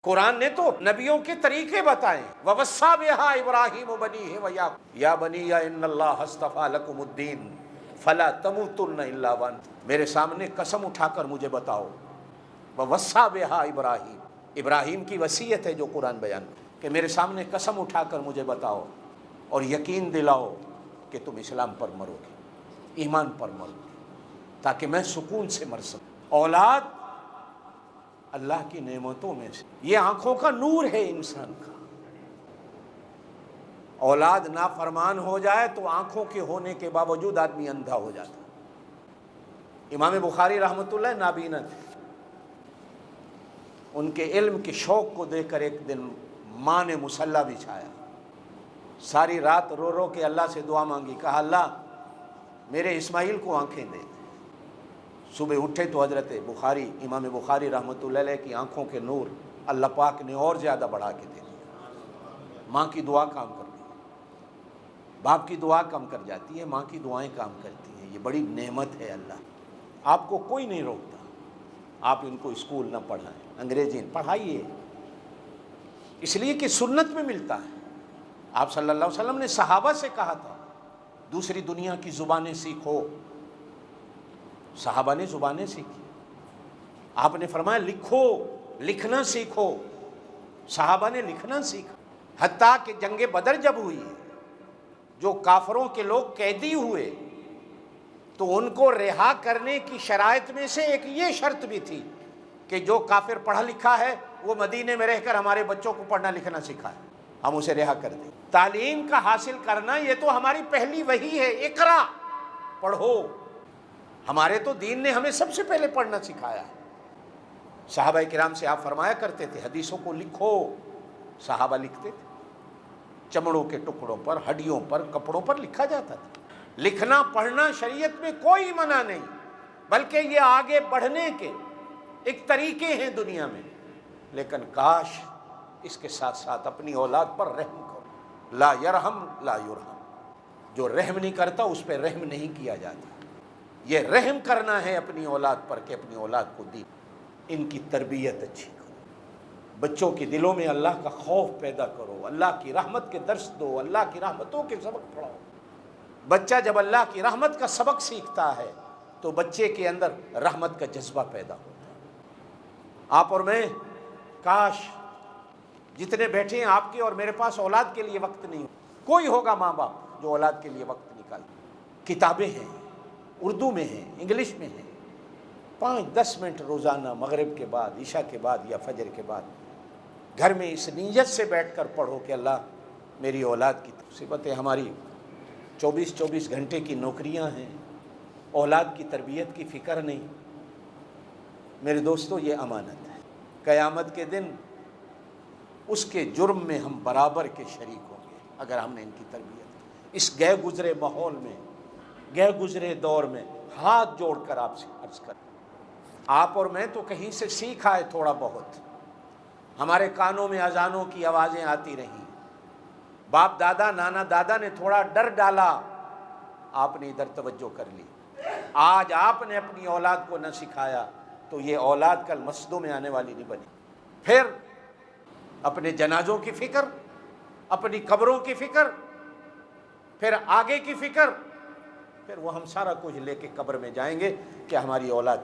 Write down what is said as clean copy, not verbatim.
قرآن نے تو نبیوں کے طریقے بتائے. وَوَصَّىٰ بِهَا إِبْرَاهِيمُ بَنِيهِ وَيَعْقُوبُ يَا بَنِيَّ إِنَّ اللَّهَ اصْطَفَىٰ لَكُمُ الدِّينَ فَلَا تَمُوتُنَّ إِلَّا وَأَنتُم. میرے سامنے قسم اٹھا کر مجھے بتاؤ. وَوَصَّىٰ بِهَا إِبْرَاهِيمُ، ابراہیم کی وصیت ہے جو قرآن بیان کہ میرے سامنے قسم اٹھا کر مجھے بتاؤ اور یقین دلاؤ کہ تم اسلام پر مرو گے، ایمان پر مرو گے، تاکہ میں سکون سے مر سکوں. اولاد اللہ کی نعمتوں میں سے، یہ آنکھوں کا نور ہے انسان کا. اولاد نافرمان ہو جائے تو آنکھوں کے ہونے کے باوجود آدمی اندھا ہو جاتا. امام بخاری رحمۃ اللہ نابینا تھے. ان کے علم کے شوق کو دیکھ کر ایک دن ماں نے مصلی بچھایا، ساری رات رو رو کے اللہ سے دعا مانگی، کہا اللہ میرے اسماعیل کو آنکھیں دے. صبح اٹھے تو حضرت بخاری امام بخاری رحمۃ اللہ علیہ کی آنکھوں کے نور اللہ پاک نے اور زیادہ بڑھا کے دے دیا. ماں کی دعا کام کر رہی ہے، باپ کی دعا کم کر جاتی ہے، ماں کی دعائیں کام کرتی ہیں. یہ بڑی نعمت ہے. اللہ آپ کو کوئی نہیں روکتا، آپ ان کو اسکول نہ پڑھائیں، انگریزی پڑھائیے، اس لیے کہ سنت میں ملتا ہے. آپ صلی اللہ علیہ وسلم نے صحابہ سے کہا تھا دوسری دنیا کی زبانیں سیکھو. صحابہ نے زبانیں سیکھی. آپ نے فرمایا لکھو، لکھنا سیکھو. صحابہ نے لکھنا سیکھا. حتیٰ کہ جنگ بدر جب ہوئی، جو کافروں کے لوگ قیدی ہوئے تو ان کو رہا کرنے کی شرائط میں سے ایک یہ شرط بھی تھی کہ جو کافر پڑھا لکھا ہے وہ مدینے میں رہ کر ہمارے بچوں کو پڑھنا لکھنا سکھائے، ہم اسے رہا کر دیں. تعلیم کا حاصل کرنا یہ تو ہماری پہلی وحی ہے. اقرا، پڑھو. ہمارے تو دین نے ہمیں سب سے پہلے پڑھنا سکھایا ہے. صحابہ کرام سے آپ فرمایا کرتے تھے حدیثوں کو لکھو. صحابہ لکھتے تھے، چمڑوں کے ٹکڑوں پر، ہڈیوں پر، کپڑوں پر لکھا جاتا تھا. لکھنا پڑھنا شریعت میں کوئی منع نہیں، بلکہ یہ آگے بڑھنے کے ایک طریقے ہیں دنیا میں. لیکن کاش اس کے ساتھ ساتھ اپنی اولاد پر رحم کرو. لا یرحم لا یرحم. جو رحم نہیں کرتا اس پہ رحم نہیں کیا جاتا. یہ رحم کرنا ہے اپنی اولاد پر کہ اپنی اولاد کو دی، ان کی تربیت اچھی کرو، بچوں کے دلوں میں اللہ کا خوف پیدا کرو، اللہ کی رحمت کے درس دو، اللہ کی رحمتوں کے سبق پڑھاؤ. بچہ جب اللہ کی رحمت کا سبق سیکھتا ہے تو بچے کے اندر رحمت کا جذبہ پیدا ہوتا ہے. آپ اور میں کاش جتنے بیٹھے ہیں آپ کے اور میرے پاس اولاد کے لیے وقت نہیں ہو. کوئی ہوگا ماں باپ جو اولاد کے لیے وقت نکالے. کتابیں ہیں، اردو میں ہیں، انگلش میں ہیں. 5-10 منٹ روزانہ مغرب کے بعد، عشاء کے بعد یا فجر کے بعد گھر میں اس نیت سے بیٹھ کر پڑھو کہ اللہ میری اولاد کی مصیبتیں. ہماری 24 گھنٹے کی نوکریاں ہیں، اولاد کی تربیت کی فکر نہیں. میرے دوستو یہ امانت ہے. قیامت کے دن اس کے جرم میں ہم برابر کے شریک ہوں گے اگر ہم نے ان کی تربیت. اس گئے گزرے ماحول میں، گئے گزرے دور میں ہاتھ جوڑ کر آپ سے عرض کر، آپ اور میں تو کہیں سے سیکھ آئے تھوڑا بہت. ہمارے کانوں میں اذانوں کی آوازیں آتی رہیں، باپ دادا نانا دادا نے تھوڑا ڈر ڈالا، آپ نے ادھر توجہ کر لی. آج آپ نے اپنی اولاد کو نہ سکھایا تو یہ اولاد کل مسجدوں میں آنے والی نہیں بنی. پھر اپنے جنازوں کی فکر، اپنی قبروں کی فکر، پھر آگے کی فکر، پھر وہ ہم سارا کچھ لے کے قبر میں جائیں گے کہ ہماری اولاد